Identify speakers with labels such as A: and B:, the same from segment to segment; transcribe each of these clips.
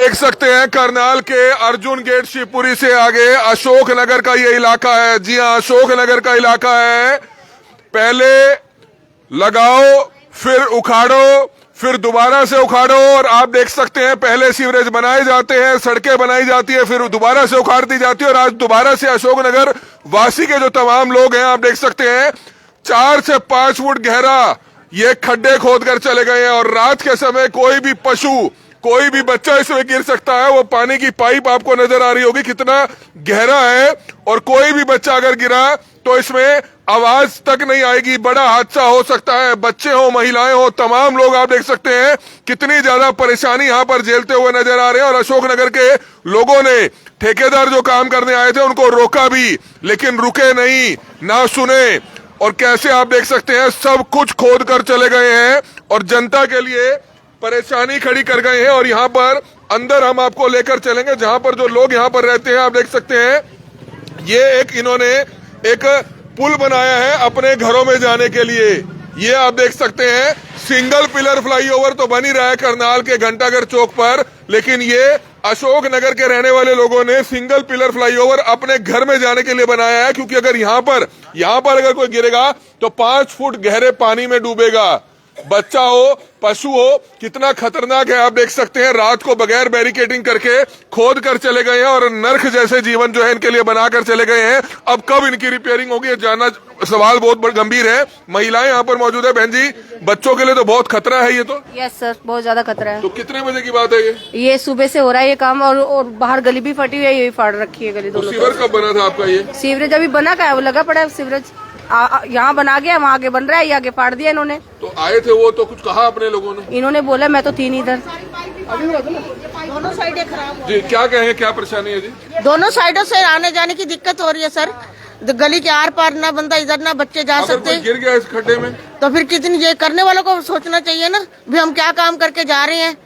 A: देख सकते हैं करनाल के अर्जुन गेट शिवपुरी से आगे अशोक नगर का ये इलाका है। जी हां, अशोक नगर का इलाका है। पहले लगाओ, फिर उखाड़ो, फिर दोबारा से उखाड़ो। और आप देख सकते हैं पहले सीवरेज बनाए जाते हैं, सड़कें बनाई जाती है, फिर दोबारा से उखाड़ दी जाती है। और आज दोबारा से अशोक नगर वासी के जो तमाम लोग हैं, आप देख सकते हैं 4 से 5 फुट गहरा ये खड्डे खोद कर चले गए हैं। और रात के समय कोई भी पशु, कोई भी बच्चा इसमें गिर सकता है। वो पानी की पाइप आपको नजर आ रही होगी कितना गहरा है। और कोई भी बच्चा अगर गिरा तो इसमें आवाज तक नहीं आएगी, बड़ा हादसा हो सकता है। बच्चे हो, महिलाएं हो, तमाम लोग आप देख सकते हैं कितनी ज्यादा परेशानी यहां पर झेलते हुए नजर आ रहे हैं। और अशोकनगर के लोगों ने, ठेकेदार जो काम करने आए थे उनको रोका भी, लेकिन रुके नहीं, ना सुने। और कैसे आप देख सकते हैं सब कुछ खोद कर चले गए हैं और जनता के लिए परेशानी खड़ी कर गए हैं। और यहाँ पर अंदर हम आपको लेकर चलेंगे जहां पर जो लोग यहाँ पर रहते हैं। आप देख सकते हैं ये इन्होंने एक पुल बनाया है अपने घरों में जाने के लिए। ये आप देख सकते हैं सिंगल पिलर फ्लाईओवर तो बन ही रहा है करनाल के घंटाघर चौक पर, लेकिन ये अशोक नगर के रहने वाले लोगों ने सिंगल पिलर फ्लाईओवर अपने घर में जाने के लिए बनाया है। क्योंकि अगर यहाँ पर अगर कोई गिरेगा तो 5 फुट गहरे पानी में डूबेगा। बच्चा हो, पशु हो, कितना खतरनाक है आप देख सकते हैं। रात को बगैर बैरिकेडिंग करके खोद कर चले गए हैं और नर्क जैसे जीवन जो है इनके लिए बनाकर चले गए हैं। अब कब इनकी रिपेयरिंग होगी, जानना सवाल बहुत गंभीर है। महिलाएं यहाँ पर मौजूद है। बहन जी, बच्चों के लिए तो बहुत खतरा है ये तो।
B: यस सर, बहुत ज्यादा खतरा है।
A: तो कितने बजे की बात है
B: ये सुबह से हो रहा है ये काम। और बाहर गली भी फटी हुई है, ये फाड़ रखी है गली दोनों।
A: सीवर कब बना था आपका ये?
B: सीवरेज अभी बना का है, वो लगा पड़ा है सीवरेज। यहाँ बना गया, वहाँ आगे बन रहा है, ये आगे फाड़ दिया इन्होंने।
A: तो आए थे वो, तो कुछ कहा अपने लोगों ने?
B: इन्होंने बोला, मैं तो थी नहीं इधर।
C: दोनों साइडें खराब
A: जी, क्या कहेंगे, क्या परेशानी है जी?
C: दोनों साइडों से आने जाने की दिक्कत हो रही है सर। गली के आर पार ना बंदा इधर ना बच्चे जा सकते।
A: गिर गया इस खड्डे में
C: तो फिर कितनी, ये करने वालों को सोचना चाहिए ना भी हम क्या काम करके जा रहे हैं।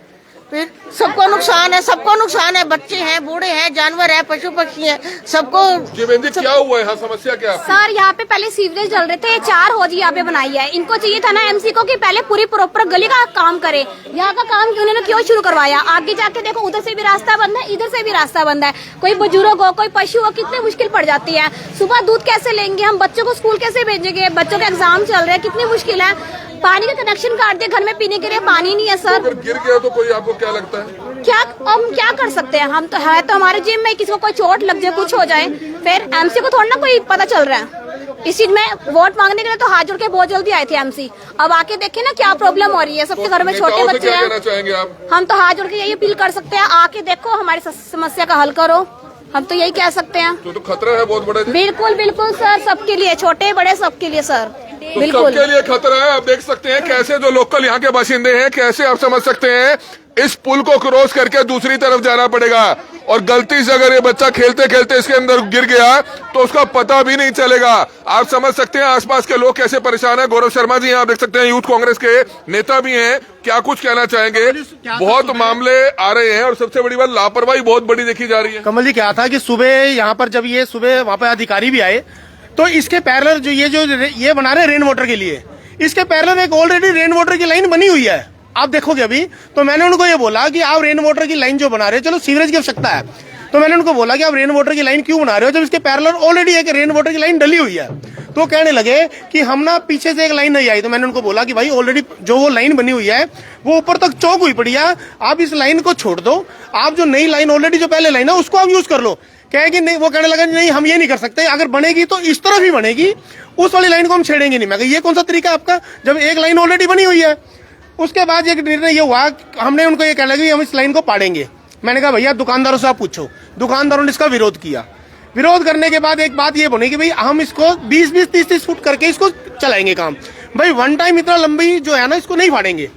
C: फिर सबको नुकसान है, सबको नुकसान है। बच्चे हैं, बूढ़े हैं, जानवर है, पशु पक्षी है, सबको।
A: जी बहन जी, क्या हुआ है, समस्या क्या है?
D: सर यहाँ पे पहले सीवरेज डल रहे थे, 4 हौज यहाँ पे बनाई है। इनको चाहिए था ना एमसी को कि पहले पूरी प्रॉपर गली का काम करे। यहाँ का काम उन्होंने क्यों शुरू करवाया? आगे जाके देखो, उधर से भी रास्ता बंद है, इधर से भी रास्ता बंद है। कोई बुजुर्ग हो, कोई पशु हो, कितनी मुश्किल पड़ जाती है। सुबह दूध कैसे लेंगे हम, बच्चों को स्कूल कैसे भेजेंगे? बच्चों के एग्जाम चल रहे हैं, कितनी मुश्किल है। पानी का कनेक्शन काट दिया, घर में पीने के लिए पानी नहीं है सर।
A: अगर गिर गया तो कोई, आपको क्या लगता है
D: क्या हम क्या कर सकते हैं? हम तो है तो हमारे जिम में, किसी को कोई चोट लग जाए, कुछ हो जाए, फिर एमसी को थोड़ा ना कोई पता चल रहा है। इस चीज में वोट मांगने के लिए तो हाथ जोड़ के बहुत जल्दी आए थे एमसी। अब आके देखे ना क्या प्रॉब्लम हो रही है। सबके घर में छोटे बच्चे हैं।
A: कहना चाहेंगे आप?
D: हम तो हाथ जोड़ के यही अपील कर सकते हैं, आके देखो, हमारी समस्या का हल करो। हम तो यही कह सकते हैं।
A: तो खतरा है बहुत बड़ा।
D: बिल्कुल बिल्कुल सर, सबके लिए, छोटे बड़े सबके लिए सर, बिल्कुल
A: सबके लिए खतरा है। आप देख सकते हैं कैसे जो लोकल यहाँ के बाशिंदे हैं, कैसे आप समझ सकते हैं इस पुल को क्रॉस करके दूसरी तरफ जाना पड़ेगा। और गलती से अगर ये बच्चा खेलते खेलते इसके अंदर गिर गया तो उसका पता भी नहीं चलेगा। आप समझ सकते हैं आसपास के लोग कैसे परेशान हैं। गौरव शर्मा जी आप देख सकते हैं, यूथ कांग्रेस के नेता भी हैं, क्या कुछ कहना चाहेंगे? बहुत मामले आ रहे हैं और सबसे बड़ी बात, लापरवाही बहुत बड़ी देखी जा रही है।
E: कमल जी, क्या था कि सुबह यहाँ पर जब ये सुबह वहाँ पे अधिकारी भी आए तो इसके पैरेलल जो ये बना रहे रेन वाटर के लिए, इसके पैरेलल एक ऑलरेडी रेन वाटर की लाइन बनी हुई है। आप देखोगे अभी, तो मैंने उनको ये बोला कि आप रेन वाटर की लाइन जो बना रहे हो, चलो सीवरेज की आवश्यकता है, तो मैंने उनको बोला कि आप रेन वाटर की लाइन क्यों बना रहे हो जब इसके पैरेलल ऑलरेडी एक रेन वाटर की लाइन डली हुई है। तो कहने लगे कि हम ना पीछे से एक लाइन नहीं आई। तो मैंने उनको बोला कि भाई ऑलरेडी जो वो लाइन बनी हुई है वो ऊपर तक चौक हुई पड़ी है, आप इस लाइन को छोड़ दो, आप जो नई लाइन ऑलरेडी जो पहले लाइन है उसको आप यूज कर लो। कहे कि नहीं, वो कहने लगा नहीं हम ये नहीं कर सकते, अगर बनेगी तो इस तरफ ही बनेगी, उस वाली लाइन को हम छेड़ेंगे नहीं। मैं कहा ये कौन सा तरीका है आपका, जब एक लाइन ऑलरेडी बनी हुई है। उसके बाद एक निर्णय ये हुआ, हमने उनको ये कहना कि हम इस लाइन को पाड़ेंगे। मैंने कहा भैया दुकानदारों से आप पूछो। दुकानदारों ने इसका विरोध किया। विरोध करने के बाद एक बात ये बनी कि भाई हम इसको 20-20, 30-30 फुट करके इसको चलाएंगे काम। भाई वन टाइम इतना लंबी जो है ना इसको नहीं फाड़ेंगे।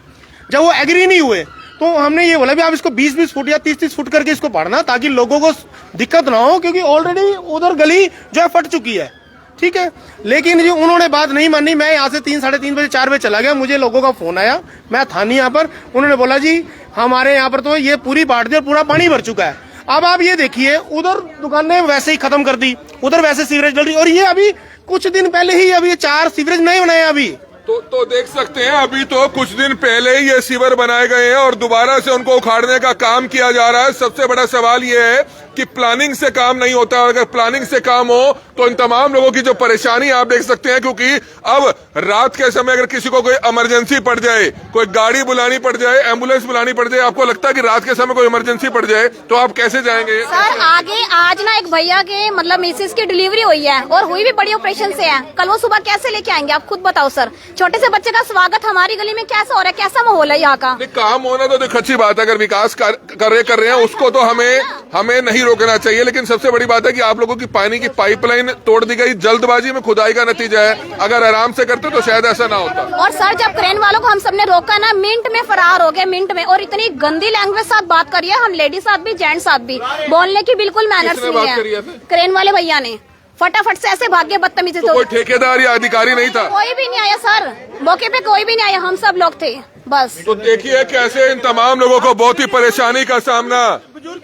E: जब वो एग्री नहीं हुए तो हमने ये बोला भी आप इसको 20-20 फुट या 30-30 फुट करके इसको फाड़ना, ताकि लोगों को दिक्कत ना हो, क्योंकि ऑलरेडी उधर गली जो है फट चुकी है। ठीक है, लेकिन जो उन्होंने बात नहीं मानी। मैं यहाँ से 3, साढ़े 3 बजे 4 बजे चला गया। मुझे लोगों का फोन आया, मैं था नहीं यहाँ पर। उन्होंने बोला जी हमारे यहाँ पर तो ये पूरी बांट दी और पूरा पानी भर चुका है। अब आप ये देखिए, उधर दुकानें वैसे ही खत्म कर दी, उधर वैसे सीवरेज डल रही, और ये अभी कुछ दिन पहले ही अभी 4 सीवरेज नए बनाए। अभी
A: तो देख सकते हैं अभी तो कुछ दिन पहले ही ये सीवर बनाए गए हैं और दोबारा से उनको उखाड़ने का काम किया जा रहा है। सबसे बड़ा सवाल ये है कि प्लानिंग से काम नहीं होता। अगर प्लानिंग से काम हो तो इन तमाम लोगों की जो परेशानी आप देख सकते हैं, क्योंकि अब रात के समय अगर किसी को कोई इमरजेंसी पड़ जाए, कोई गाड़ी बुलानी पड़ जाए, एम्बुलेंस बुलानी पड़ जाए, आपको लगता है कि रात के समय कोई इमरजेंसी पड़ जाए तो आप कैसे जाएंगे?
D: सर आगे आज ना एक भैया के मतलब मिसेस की डिलीवरी हुई है और हुई भी बड़ी ऑपरेशन से है। कल वो सुबह कैसे लेके आएंगे आप खुद बताओ सर। छोटे से बच्चे का स्वागत हमारी गली में कैसा हो रहा है, कैसा माहौल है यहाँ का?
A: काम होना तो देखो अच्छी बात है, अगर विकास कर रहे हैं उसको तो हमें नहीं रोकना चाहिए, लेकिन सबसे बड़ी बात है कि आप लोगों की पानी की पाइपलाइन तोड़ दी गई। जल्दबाजी में खुदाई का नतीजा है। अगर आराम से करते तो शायद ऐसा ना होता।
D: और सर जब क्रेन वालों को हम सबने रोका ना, मिनट में फरार हो गए, मिनट में। और इतनी गंदी लैंग्वेज साथ बात करिए, हम लेडीज साथ भी जेंट्स साथ भी, बोलने की बिल्कुल मैनर्स नहीं है। क्रेन वाले भैया ने फटाफट से ऐसे भाग्य बदतमीजी से।
A: कोई ठेकेदार या अधिकारी नहीं था?
D: कोई भी नहीं आया सर, मौके पे कोई भी नहीं आया, हम सब लोग थे बस।
A: तो देखिए कैसे इन तमाम लोगों को बहुत ही परेशानी का सामना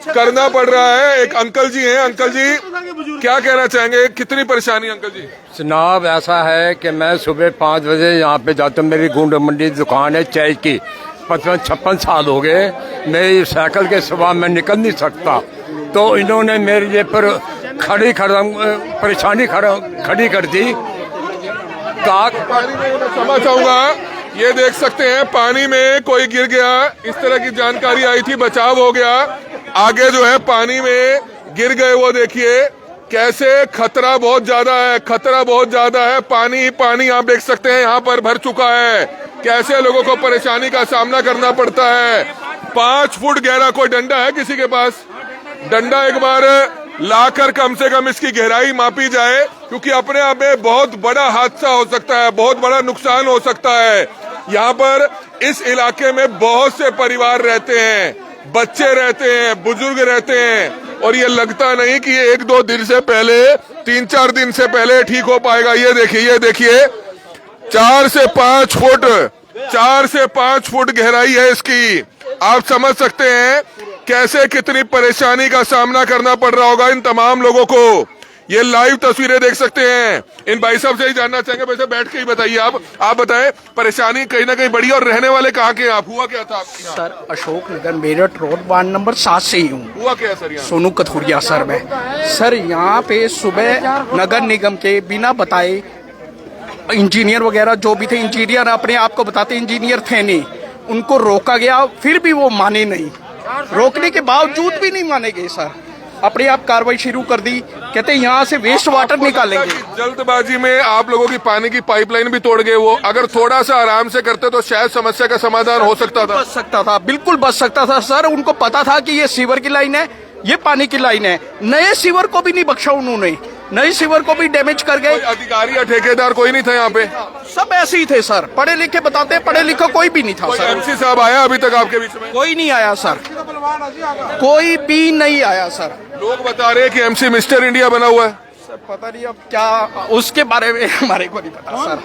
A: करना पड़ रहा है। एक अंकल जी हैं, अंकल जी क्या कहना चाहेंगे, कितनी परेशानी अंकल जी?
F: जनाब ऐसा है कि मैं सुबह 5 बजे यहाँ पे जाता हूँ। मेरी गुंड मंडी दुकान है चाय की, 55-56 साल हो गए। मेरी साइकिल के सिवा मैं निकल नहीं सकता, तो इन्होंने मेरे ये पर परेशानी खड़ी कर दी।
A: क्षमा चाहूंगा, ये देख सकते हैं पानी में कोई गिर गया, इस तरह की जानकारी आई थी, बचाव हो गया। आगे जो है पानी में गिर गए, वो देखिए कैसे खतरा बहुत ज्यादा है, खतरा बहुत ज्यादा है। पानी पानी आप देख सकते हैं यहाँ पर भर चुका है। कैसे लोगों को परेशानी का सामना करना पड़ता है। 5 फुट गहरा कोई डंडा है किसी के पास? डंडा एक बार लाकर कम से कम इसकी गहराई मापी जाए, क्योंकि अपने आप में बहुत बड़ा हादसा हो सकता है, बहुत बड़ा नुकसान हो सकता है। यहाँ पर इस इलाके में बहुत से परिवार रहते हैं, बच्चे रहते हैं, बुजुर्ग रहते हैं, और ये लगता नहीं कि 1-2 दिन से पहले, 3-4 दिन से पहले ठीक हो पाएगा। ये देखिए 4 से 5 फुट गहराई है इसकी। आप समझ सकते हैं कैसे कितनी परेशानी का सामना करना पड़ रहा होगा इन तमाम लोगों को। ये लाइव तस्वीरें देख सकते हैं। इन भाई साहब से ही जानना चाहेंगे, वैसे बैठ के ही बताइए आप बताएं, परेशानी कहीं ना कहीं बड़ी, और रहने वाले कहाँ के आप? हुआ क्या था आपके यहाँ?
G: Sir Ashok Nagar Meerut road ward number 7 से ही हूँ।
A: हुआ क्या सर यहाँ?
G: सोनू कथुरिया सर मैं। सर यहाँ पे सुबह नगर निगम के बिना बताए इंजीनियर वगैरह जो भी थे, इंजीनियर अपने आप को बताते इंजीनियर थे नहीं, उनको रोका गया, फिर भी वो माने नहीं। रोकने के बावजूद भी नहीं माने गए सर, अपने आप कार्रवाई शुरू कर दी। कहते यहाँ से वेस्ट वाटर निकालेंगे।
A: जल्दबाजी में आप लोगों की पानी की पाइपलाइन भी तोड़ गए। वो अगर थोड़ा सा आराम से करते तो शायद समस्या का समाधान हो सकता था।
G: बच सकता था, बिल्कुल बच सकता था सर। उनको पता था कि ये सीवर की लाइन है, ये पानी की लाइन है। नए सीवर को भी नहीं बख्शा उन्होंने, नए सीवर को भी डैमेज कर गए।
A: अधिकारी या ठेकेदार कोई नहीं था यहाँ पे?
G: सब ऐसे ही थे सर, पढ़े लिखे बताते, पढ़े लिखे कोई भी नहीं था सर।
A: एमसी साहब आया अभी तक आपके बीच में?
G: कोई नहीं आया सर, कोई भी नहीं आया सर।
A: लोग बता रहे हैं कि एमसी मिस्टर इंडिया बना हुआ है।
G: सर पता नहीं अब क्या, उसके बारे में हमारे को नहीं पता सर।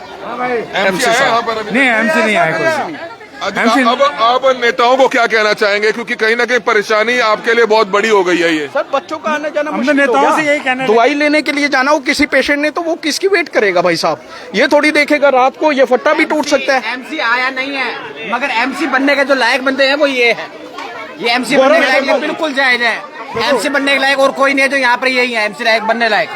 A: एमसी साहब
H: नहीं, एमसी नहीं आया कोई।
A: अब आप नेताओं को क्या कहना चाहेंगे, क्योंकि कहीं ना कहीं परेशानी आपके लिए बहुत बड़ी हो गई है ये?
G: सर बच्चों का आना जाना
H: हमने नेताओं से यही कहना,
G: दवाई लेने के लिए जाना हो किसी पेशेंट ने, तो वो किसकी वेट करेगा भाई साहब? ये थोड़ी देखेगा रात को ये फट्टा भी टूट सकता है।
I: एमसी आया नहीं है, मगर एमसी बनने के जो लायक बंदे हैं वो ये है। ये एमसी बनने के लायक बिल्कुल जायज है। एमसी बनने के लायक और कोई नहीं है जो यहाँ पर यही है एमसी लायक बनने लायक।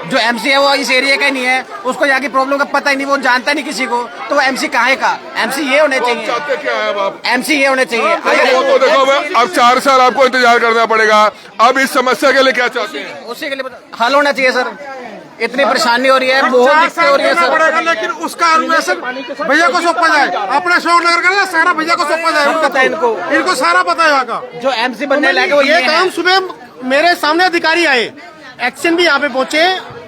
I: जो एमसी है वो इस एरिया का ही नहीं है, उसको यहाँ की प्रॉब्लम का पता ही नहीं, वो जानता नहीं किसी को, तो वो एमसी कहाँ है का? एमसी ये होने चाहिए।
A: चाहते क्या है आप?
I: एमसी ये होने चाहिए।
A: वो तो देखो अब 4 साल आपको इंतजार करना पड़ेगा। अब इस समस्या के लिए क्या चाहते हैं?
I: उसी के लिए हल होना चाहिए सर। इतनी परेशानी हो रही है, बहुत दिक्कत हो रही है सर।
E: लेकिन उसका अनुशासन भैया को सौंपा जाए, अपना अशोक नगर का सारा भैया को सौंपा जाए।
I: पता है
E: इनको सारा पता है यहाँ का।
I: जो एमसी बनने लायक है वो
E: ये काम सुबह मेरे सामने अधिकारी आए, एक्शन भी यहाँ पे पहुंचे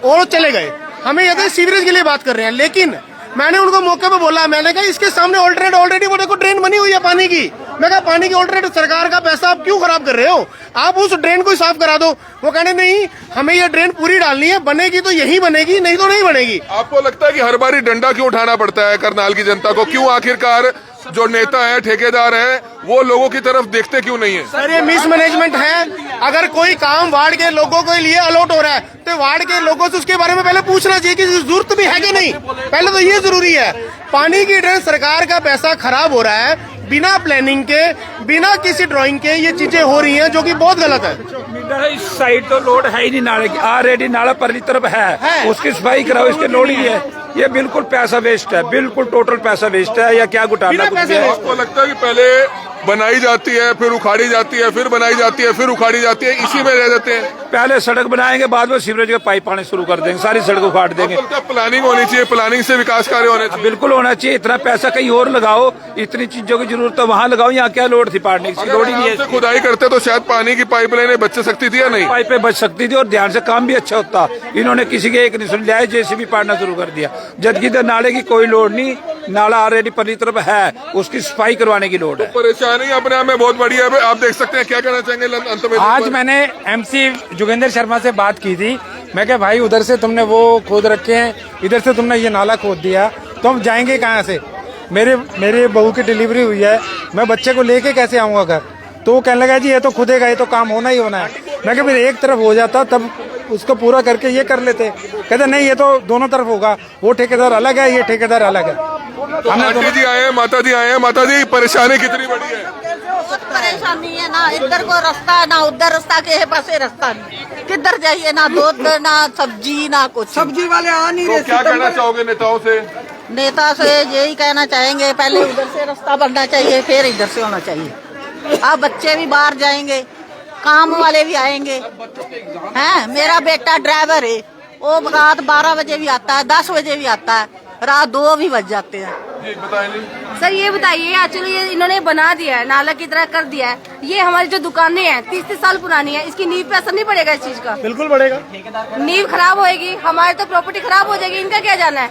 E: और चले गए। हमें ये तो सीवरेज के लिए बात कर रहे हैं, लेकिन मैंने उनको मौके पे बोला, मैंने कहा इसके सामने ऑलरेडी वो देखो ड्रेन बनी हुई है पानी की। मैं कहा पानी की ऑलरेडी सरकार का पैसा आप क्यों खराब कर रहे हो, आप उस ड्रेन को ही साफ करा दो। वो कहने नहीं हमें ये ड्रेन पूरी डालनी है, बनेगी तो यही बनेगी, नहीं तो नहीं बनेगी।
A: आपको लगता है कि हर बारी डंडा क्यों उठाना पड़ता है करनाल की जनता को? क्यों आखिरकार जो नेता है, ठेकेदार है, वो लोगों की तरफ देखते क्यों नहीं है?
E: सर ये मिसमैनेजमेंट है। अगर कोई काम वार्ड के लोगों के लिए अलॉट हो रहा है तो वार्ड के लोगों से उसके बारे में पहले पूछना चाहिए कि जरूरत भी है कि नहीं। पहले तो ये जरूरी है पानी की ड्रेन सरकार का पैसा खराब हो रहा है, बिना प्लानिंग के, बिना किसी ड्राइंग के ये चीजें हो रही हैं, जो कि बहुत गलत है।
H: इस साइड तो लोड है ही नहीं नाले की, ऑलरेडी नाला परली तरफ है, उसकी सफाई कराओ, इसके लोड ही है। ये बिल्कुल पैसा वेस्ट है, बिल्कुल टोटल पैसा वेस्ट है। या क्या घुटाला कुछ है?
A: आपको लगता है कि पहले बनाई जाती है, फिर उखाड़ी जाती है, फिर बनाई जाती है, फिर उखाड़ी जाती है, इसी में रह जाते हैं?
H: पहले सड़क बनाएंगे, बाद में सीवरेज के पाइप आने शुरू कर देंगे, सारी सड़क उखाड़ देंगे।
A: प्लानिंग होनी चाहिए, प्लानिंग से विकास कार्य होने चाहिए।
H: बिल्कुल होना चाहिए। इतना पैसा कहीं और लगाओ, इतनी चीजों की जरूरत है वहाँ लगाओ, यहाँ क्या लोड थी पाड़ने की? लोड ही नहीं है।
A: खुदाई करते तो शायद पानी की पाइपलाइनें बच सकती थी या नहीं?
H: पाइपें बच सकती थी और ध्यान से काम भी अच्छा होता। इन्होंने किसी के एक नहीं सुन लिया, जेसीबी पाड़ना शुरू कर दिया, जबकि इधर नाले की कोई लोड नहीं, नाला ऑलरेडी परली तरफ है, उसकी सफाई करवाने की लोड है।
A: परेशानी अपने आप में बहुत बढ़िया है। आप देख सकते हैं, क्या कहना चाहेंगे अंत में?
J: आज मैंने एमसी जोगेंद्र शर्मा से बात की थी। मैं क्या भाई, उधर से तुमने वो खोद रखे हैं, इधर से तुमने ये नाला खोद दिया, तो हम जाएंगे कहाँ से? मेरे बहू की डिलीवरी हुई है, मैं बच्चे को लेके कैसे आऊँगा घर? तो वो कहने लगा जी ये तो खुदेगा, ये तो काम होना ही होना है। मैं क्या फिर एक तरफ हो जाता तब उसको पूरा करके ये कर लेते। कहते नहीं, ये तो दोनों तरफ होगा, वो ठेकेदार अलग है, ये ठेकेदार अलग है।
A: आंटी जी आए हैं, माता जी आए हैं। माता जी, परेशानी कितनी बड़ी है?
C: बहुत परेशानी है ना, इधर को रास्ता ना उधर रास्ता, के पासे रास्ता नहीं, किधर जाइए ना दूध ना सब्जी ना कुछ।
I: सब्जी वाले आ नहीं
A: तो क्या कहना चाहोगे नेताओं से?
C: नेता से यही कहना चाहेंगे, पहले उधर से रास्ता बनना चाहिए, फिर इधर से होना चाहिए। अब बच्चे भी बाहर जाएंगे, काम वाले भी आएंगे हैं। मेरा बेटा ड्राइवर है, वो रात 12 बजे भी आता है, 10 बजे भी आता है, रात 2 भी बज जाते हैं।
A: जी बताइए
B: सर ये बताइए, एक्चुअली ये इन्होंने बना दिया है, नाला की तरह कर दिया है। ये हमारी जो दुकानें हैं 30-30 साल पुरानी है, इसकी नींव पे असर नहीं पड़ेगा इस चीज का?
E: बिल्कुल पड़ेगा।
B: नींव खराब होएगी, हमारी तो प्रॉपर्टी खराब हो जाएगी, इनका क्या जाना है?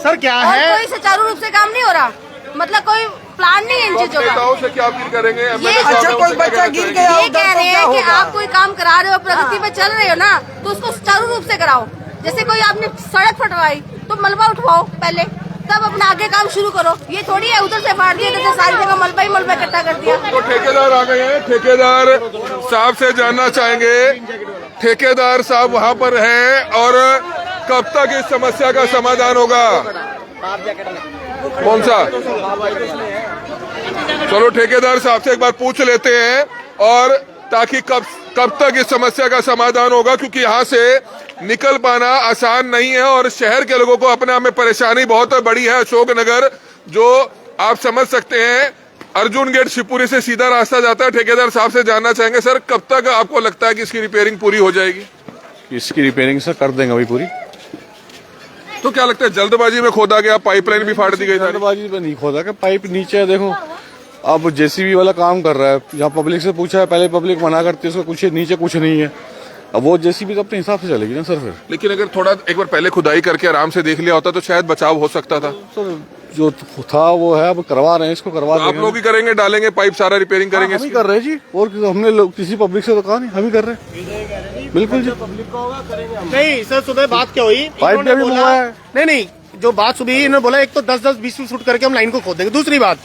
E: सर क्या
B: और
E: है,
B: कोई सुचारू रूप से काम नहीं हो रहा, मतलब कोई प्लान नहीं है इन चीजों का।
A: नेताओं से क्या अपील करेंगे?
I: अच्छा, कोई बच्चा गिर गया,
B: ये कह रहे हैं कि आप कोई काम करा रहे हो, प्रगति पे चल रहे हो ना, तो उसको सुचारू रूप से कराओ। जैसे कोई आपने सड़क फटवाई तो मलबा उठवाओ पहले, तब अपना आगे काम शुरू करो। ये थोड़ी है उधर से फाड़ दिया, इधर से सारी जगह मलबा ही मलबा इकट्ठा कर दिया।
A: तो ठेकेदार आ गए हैं, ठेकेदार साहब से जानना चाहेंगे। ठेकेदार साहब वहाँ पर हैं, और कब तक इस समस्या का समाधान होगा? कौन सा? चलो ठेकेदार साहब से एक बार पूछ लेते हैं, और ताकि कब तक इस समस्या का समाधान होगा, क्योंकि यहाँ से निकल पाना आसान नहीं है, और शहर के लोगों को अपने आप में परेशानी बहुत बड़ी है। अशोक नगर जो आप समझ सकते हैं, अर्जुन गेट शिवपुरी से सीधा रास्ता जाता है। ठेकेदार साहब से जानना चाहेंगे, सर कब तक आपको लगता है कि इसकी रिपेयरिंग पूरी हो जाएगी?
K: इसकी रिपेयरिंग सर कर देंगे अभी पूरी।
A: तो क्या लगता है, जल्दबाजी में खोदा गया, पाइपलाइन भी फाड़ दी गई?
K: जल्दबाजी में नहीं खोदा कि पाइप नीचे है, देखो अब जेसीबी वाला काम कर रहा है। जहाँ पब्लिक से पूछा है, पहले पब्लिक मना करती है, उसको कुछ नीचे कुछ नहीं है। अब वो जेसीबी तो अपने हिसाब से चलेगी ना सर फिर।
A: लेकिन अगर थोड़ा एक बार पहले खुदाई करके आराम से देख लिया होता तो शायद बचाव हो सकता था।
K: सर जो था वो है, अब करवा रहे हैं, इसको करवा
A: तो आप लोग ही करेंगे, डालेंगे पाइप, सारा रिपेयरिंग करेंगे?
K: हम ही कर रहे हैं जी, और हमने किसी पब्लिक से तो कहा नहीं, हम ही कर रहे हैं। बिल्कुल जी।
E: नहीं सर, सुबह बात क्या हुई,
K: पाइप भी हुआ है।
E: नहीं, जो बात सुबह इन्होंने बोला, एक तो 10-10, 20-20 फुट करके हम लाइन को खोद देंगे। दूसरी बात,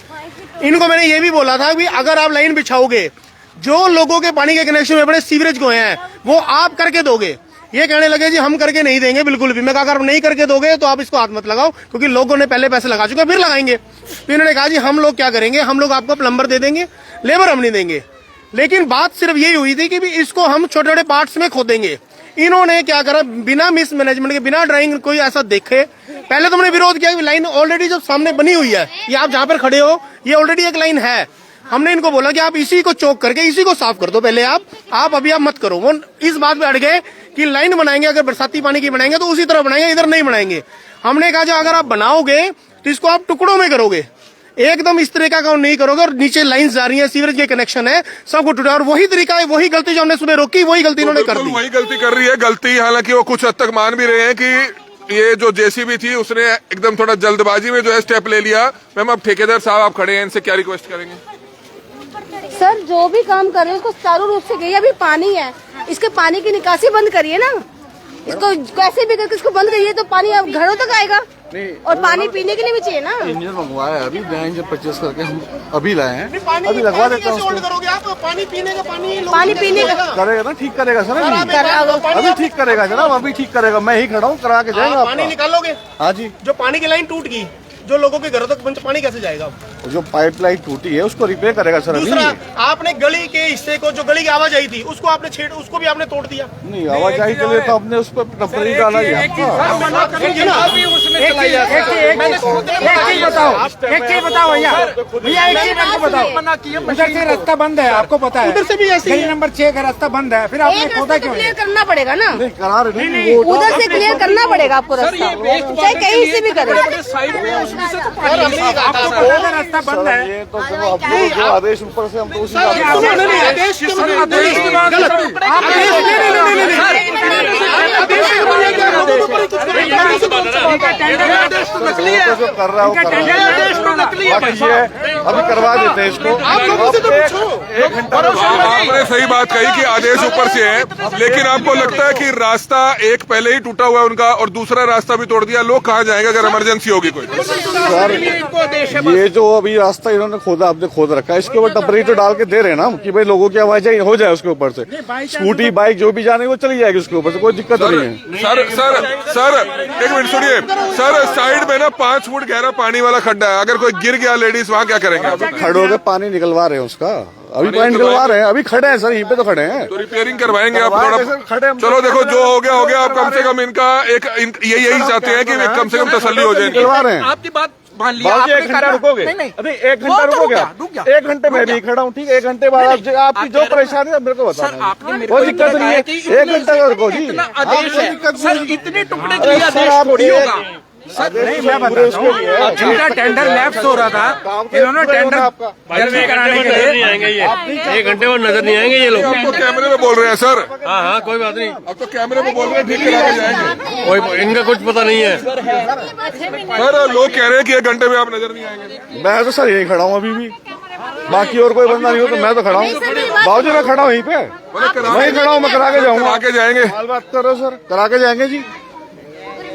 E: इनको मैंने ये भी बोला था कि अगर आप लाइन बिछाओगे, जो लोगों के पानी के कनेक्शन में बड़े सीवरेज को हैं, वो आप करके दोगे। ये कहने लगे जी हम करके नहीं देंगे बिल्कुल भी। मैं कहा अगर नहीं करके दोगे तो आप इसको हाथ मत लगाओ, क्योंकि लोगों ने पहले पैसे लगा चुके हैं, फिर लगाएंगे। तो इन्होंने कहा जी हम लोग क्या करेंगे, हम लोग आपको प्लम्बर दे देंगे, लेबर हम नहीं देंगे। लेकिन बात सिर्फ यही हुई थी कि भी इसको हम छोटे छोटे पार्ट्स में खोदेंगे। इन्होंने क्या करा, बिना मिसमैनेजमेंट के, बिना ड्राइंग कोई ऐसा देखे, पहले तो हमने विरोध किया कि लाइन ऑलरेडी जो सामने बनी हुई है, ये आप जहां पर खड़े हो, ये ऑलरेडी एक लाइन है। हमने इनको बोला कि आप इसी को चौक करके इसी को साफ कर दो पहले, आप अभी आप मत करो। वो इस बात पे अड़ गए कि लाइन बनाएंगे, अगर बरसाती पानी की बनाएंगे तो उसी तरह बनाएंगे, इधर नहीं बनाएंगे। हमने कहा जो अगर आप बनाओगे तो इसको आप टुकड़ों में करोगे, एकदम इस तरीका का नहीं करोगे, और नीचे लाइन जा रही है, सीवरेज के कनेक्शन है, सबको टूटा। और वही तरीका है, वही गलती जो हमने सुबह रोकी, वही गलती इन्होंने कर दी।
A: वही गलती कर रही है। गलती हालांकि वो कुछ हद तक मान भी रहे हैं कि ये जो जेसीबी थी उसने एकदम थोड़ा जल्दबाजी में जो है स्टेप ले लिया। मैम अब ठेकेदार साहब आप खड़े हैं, इनसे क्या रिक्वेस्ट करेंगे?
B: सर जो भी काम कर रहे हैं उसको चारों रूप से करिए। अभी पानी है, इसके पानी की निकासी बंद करिए ना, इसको कैसे भी करके इसको बंद करिए, तो पानी अब घरों तक आएगा। और पानी पीने के लिए भी चाहिए ना।
K: इंजन मंगवाया है अभी, नया इंजन परचेस करके हम अभी लाए हैं, अभी लगवा देते हैं उसको।
E: पानी पीने का
B: पानी पीने का
K: करेगा ना, ठीक करेगा सर, अभी ठीक करेगा जनाब, अभी ठीक करेगा। मैं ही खड़ा हूँ, करा के जाएगा।
E: पानी निकालोगे?
K: हाँ जी।
E: जो पानी की लाइन टूट गई, जो लोगों के घरों तक पानी कैसे जाएगा?
K: जो पाइपलाइन टूटी है उसको रिपेयर करेगा सर।
E: दूसरा,
K: अभी
E: आपने गली के हिस्से को, जो गली की आवाज आई थी, उसको आपने उसको भी आपने तोड़ दिया।
K: नहीं, आवाजाही के लिए तो हमने उस पर टेम्परेरी डाला ही है।
J: एक चीज बताओ भैया, एक चीज मेरे को बताओ, उधर से रास्ता बंद है, आपको पता है,
E: उधर से भी ऐसे ही
J: गली नंबर 6 का रास्ता बंद है, फिर आपने
B: एक
J: खोदा
B: रास्ता
J: क्यों?
B: क्लियर करना पड़ेगा ना,
K: नहीं करा रहे नहीं, वो
B: उधर से क्लियर करना पड़ेगा आपको रास्ता, चाहे कहीं से भी करें।
J: आपको पता है रास्ता बंद है।
K: ये तो चलो हम लोग जो आदेश ऊपर से हम तो उसी का जो कर रहा हो बाकी ये अभी करवा देते हैं इसको। एक घंटा
A: आपने सही बात कही कि आदेश ऊपर से है, लेकिन आपको लगता है कि रास्ता एक पहले ही टूटा हुआ है उनका और दूसरा रास्ता भी तोड़ दिया, लोग कहाँ जाएंगे अगर इमरजेंसी होगी कोई?
K: सर ये जो अभी रास्ता इन्होंने खोदा, आपने खोद रखा है, इसके ऊपर टेम्परेरी तो डाल के दे रहे हैं ना कि भाई लोगों की आवाजाही हो जाए उसके ऊपर से, स्कूटी बाइक जो भी जाने वो चली जाएगी उसके ऊपर से, कोई दिक्कत नहीं है।
A: सर एक मिनट सुनिए सर, साइड में ना 5 फुट गहरा पानी वाला खड्डा है, अगर कोई गिर गया लेडीज वहाँ क्या करेंगे आप?
K: खड़े होकर पानी निकलवा रहे हैं उसका, अभी पानी निकलवा रहे हैं, अभी खड़े हैं सर, यहीं पे तो खड़े हैं।
A: तो रिपेयरिंग करवाएंगे आप थोड़ा?
K: खड़े हम
A: चलो देखो जो हो गया, आप कम से कम इनका यही चाहते हैं कि कम से कम तसल्ली हो जाए।
K: निकलवा रहे हैं।
G: आपकी बात मान लिया,
K: बाबूजी, एक घंटा रुकोगे? अभी एक घंटा रुकोगे? 1 घंटे में भी खड़ा हूँ, ठीक है, 1 घंटे बाद आपकी जो परेशानी है मेरे को बताना, कोई दिक्कत नहीं है, 1 घंटा का रुको जी।
G: आदेश है सर, इतने टुकड़े के लिए
K: सर
G: आदेश
K: आप
G: थोड़ी होगा।
J: नहीं, मैं बता रहा हूँ, जिनका टेंडर लैप्स हो रहा था, इन्होंने टेंडर जल्दी कराने के लिए
F: 1 घंटे में नजर नहीं आएंगे ये लोग।
A: तो कैमरे में बोल रहे हैं सर,
F: हाँ कोई बात नहीं,
A: अब तो कैमरे में बोल रहे हैं, ठीक करा के जाएंगे।
F: कोई इनका कुछ पता नहीं है।
A: सर लोग कह रहे हैं कि 1 घंटे में आप नजर नहीं आएंगे।
K: मैं तो सर यही खड़ा हूँ अभी भी, बाकी और कोई बंदा नहीं हो तो मैं तो खड़ा हूँ। बाबूजी मैं खड़ा हूँ यहीं पे, वहीं खड़ा हूँ, मैं करा के जाऊंगा।
A: आके जाएंगे,
K: कमाल बात करो सर, करा के जाएंगे जी,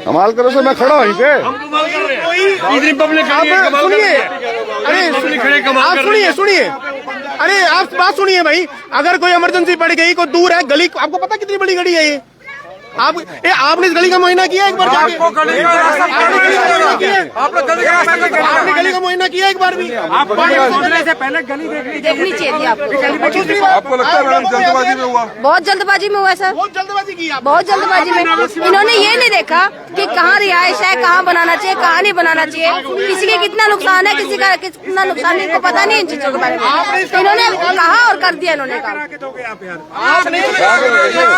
K: कमाल करो सर, मैं खड़ा हूँ यहीं पे।
E: अरे सुनिए, अरे आप बात सुनिए भाई, अगर कोई इमरजेंसी पड़ गई, कोई दूर है गली, आपको पता कितनी बड़ी गली है ये? आपने इस गली का मुआयना किया एक बार? आपने गली का मुआयना किया एक बार भी?
J: पहुंचने से पहले गली
B: देखनी चाहिए थी आपको।
A: आपको लगता है जल्दबाजी में हुआ?
B: बहुत जल्दबाजी में हुआ सर,
E: बहुत जल्दबाजी की आप।
B: बहुत जल्दबाजी में। इन्होंने ये नहीं देखा कि कहाँ रिहाइश है, कहाँ बनाना चाहिए, कहाँ नहीं बनाना चाहिए, किसी के कितना नुकसान है, किसी का कितना नुकसान है, इनको पता नहीं इन चीजों के बारे में। तो इन्होंने कहा और कर दिया इन्होंने काम।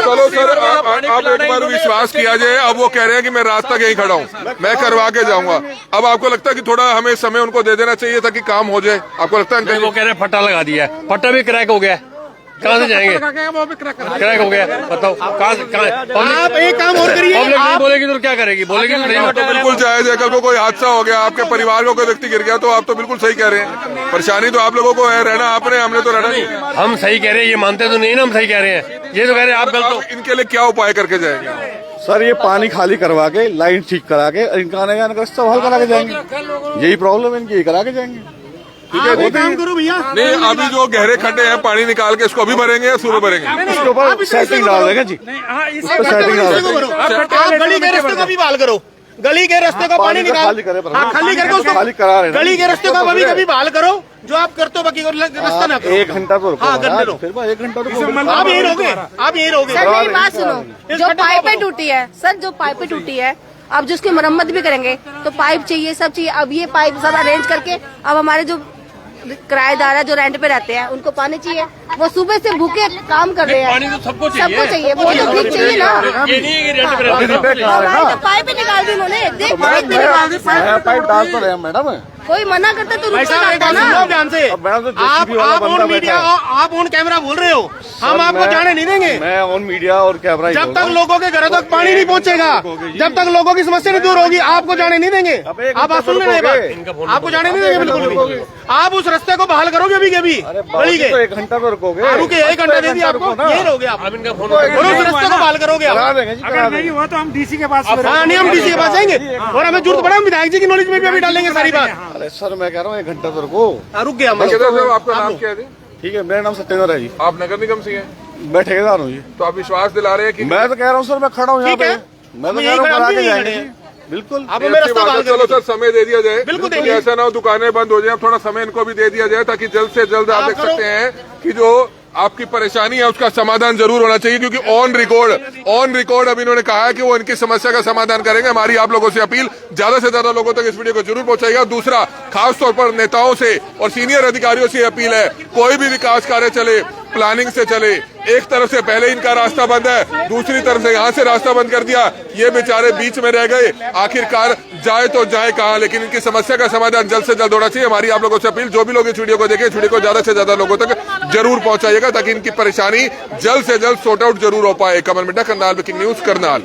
A: चलो सर आप एक बार विश्वास किया जाए, अब वो कह रहे हैं कि मैं रात तक यहीं खड़ा हूँ, मैं करवा के जाऊंगा। अब आपको लगता है कि थोड़ा हमें समय उनको दे देना चाहिए था कि काम हो जाए? आपको लगता है?
F: वो कह रहे हैं फट्टा लगा दिया है, फट्टा भी क्रैक हो गया, कहाँ से जाएंगे? क्रैक हो गया, बताओ कहाँ?
E: आप एक काम और करिए,
F: पब्लिक नहीं बोलेगी तो क्या करेगी? बोलेगी तो नहीं।
A: तो बिल्कुल जायज है, कल को कोई हादसा हो गया, आपके परिवार को कोई व्यक्ति गिर गया, तो आप तो बिल्कुल सही कह रहे हैं। परेशानी तो आप लोगों को है, रहना आपने, हमने तो रहना नहीं।
F: हम सही कह रहे हैं, ये मानते तो नहीं ना हम सही कह रहे हैं, ये तो कह रहे हैं आप गलत हो।
A: इनके लिए क्या उपाय करके जाएंगे?
K: सर ये पानी खाली करवा के, लाइन ठीक करा के, इनका आने जाने का रास्ता हल करा के जाएंगे, यही प्रॉब्लम है इनकी, यही करा के जाएंगे। ठीक है,
E: काम करो भैया।
A: नहीं, अभी जो गहरे खड्डे हैं पानी निकाल के इसको अभी भरेंगे या सुबह भरेंगे?
K: इसके ऊपर सेटिंग डाल देंगे जी, इस पर सेटिंग डाल देंगे।
E: आप गली के रास्ते का भी बहाल करो, गली के रास्ते का पानी निकाल,
K: खाली करे,
E: खाली करके उसको
K: खाली करा रहे हैं।
E: गली के रास्ते का कभी बहाल करो, जो आप करते हो, बाकी रास्ता ना करो।
K: 1 घंटा तो रुको,
E: हाँ, घंटे लो।
K: फिर 1 घंटा रुको,
E: आप यही रहोगे, आप यही रहोगे।
B: सर मेरी बात सुनो, जो पाइपें टूटी है सर, जो पाइपें टूटी है, अब जिसकी मरम्मत भी करेंगे तो पाइप चाहिए, सब चाहिए। अब ये पाइप सब अरेंज करके, अब हमारे जो किराएदार है, जो रेंट पे रहते हैं, उनको पानी चाहिए, वो सुबह से भूखे काम कर रहे हैं।
F: पानी तो सबको चाहिए,
B: सबको चाहिए, वो तो ठीक चाहिए ना।
F: ये नहीं है कि रेंट पे रहते हैं।
B: पाइप ही निकाल दी उन्होंने, देख
K: मैं पाइप डाल तो रहे मैडम,
B: कोई मना करता तो रुक
E: साहब,
B: जाता ना।
E: ध्यान से,
K: मैडम तो
E: आप
K: JCB वाला बंदा
E: ऑन मीडिया, आप ऑन कैमरा बोल रहे हो, हम आपको जाने नहीं देंगे।
K: मैं ऑन मीडिया और कैमरा ही
E: जब तक लोगों के घरों तक पानी नहीं पहुंचेगा, जब तक लोगों की समस्या नहीं दूर होगी, आपको जाने नहीं देंगे। आप बात सुन रहे हैं, आपको जाने नहीं देंगे बिल्कुल भी। आप उस रास्ते को बहाल करोगे अभी के अभी, गली के
K: 1 घंटा तो रुकोगे,
E: रुके 1 घंटा दे दिया आपको, यही रहोगे आप, और उस रास्ते को बहाल करोगे आप।
K: करा देंगे जी,
J: अगर नहीं हुआ तो हम डीसी के पास,
E: हाँ नहीं, हम डीसी के पास जाएंगे, और हमें जरूरत पड़ा हम विधायक जी की नॉलेज में भी अभी डालेंगे सारी बात।
K: अरे सर मैं कह रहा हूँ 1 घंटा तो रुको।
E: रुक गया हम।
A: आपका नाम क्या है जी?
K: ठीक है, मेरा नाम सत्येंद्र है जी,
A: आप नगर निगम से हैं?
K: मैं ठेकेदार हूँ जी।
A: तो आप विश्वास दिला रहे हैं कि
K: मैं तो कह रहा हूँ सर, मैं खड़ा हूँ यहाँ पे, मैं तो कह रहा हूँ करा के जाएंगे।
E: बिल्कुल आप
A: ये
E: हमें
A: अच्छी
E: रास्ता
A: बात है।
E: बहाल
A: चलो
E: कर
A: सर, समय दे दिया जाए,
E: बिल्कुल
A: क्योंकि
E: देंगे।
A: ऐसा ना हो दुकानें बंद हो जाए, थोड़ा समय इनको भी दे दिया जाए ताकि जल्द से जल्द आप देख सकते हैं कि जो आपकी परेशानी है उसका समाधान जरूर होना चाहिए, क्योंकि ऑन रिकॉर्ड अब इन्होंने कहा है कि वो इनकी समस्या का समाधान करेंगे। हमारी आप लोगों से अपील, ज्यादा से ज्यादा लोगों तक इस वीडियो को जरूर पहुंचाइएगा। दूसरा, खासतौर पर नेताओं से और सीनियर अधिकारियों से अपील है, कोई भी विकास कार्य चले, प्लानिंग से चले। एक तरफ से पहले इनका रास्ता बंद है, दूसरी तरफ से यहाँ से रास्ता बंद कर दिया, ये बेचारे बीच में रह गए। आखिरकार जाए तो जाए कहाँ, लेकिन इनकी समस्या का समाधान जल्द से जल्द होना चाहिए। हमारी आप लोगों से अपील, जो भी लोग इस वीडियो को देखें, इस वीडियो को ज्यादा से ज्यादा लोगों तक जरूर पहुंचाइएगा ताकि इनकी परेशानी जल्द से जल्द सॉर्ट आउट जरूर हो पाए। कमल मिड्डा, करनाल ब्रेकिंग न्यूज, करनाल।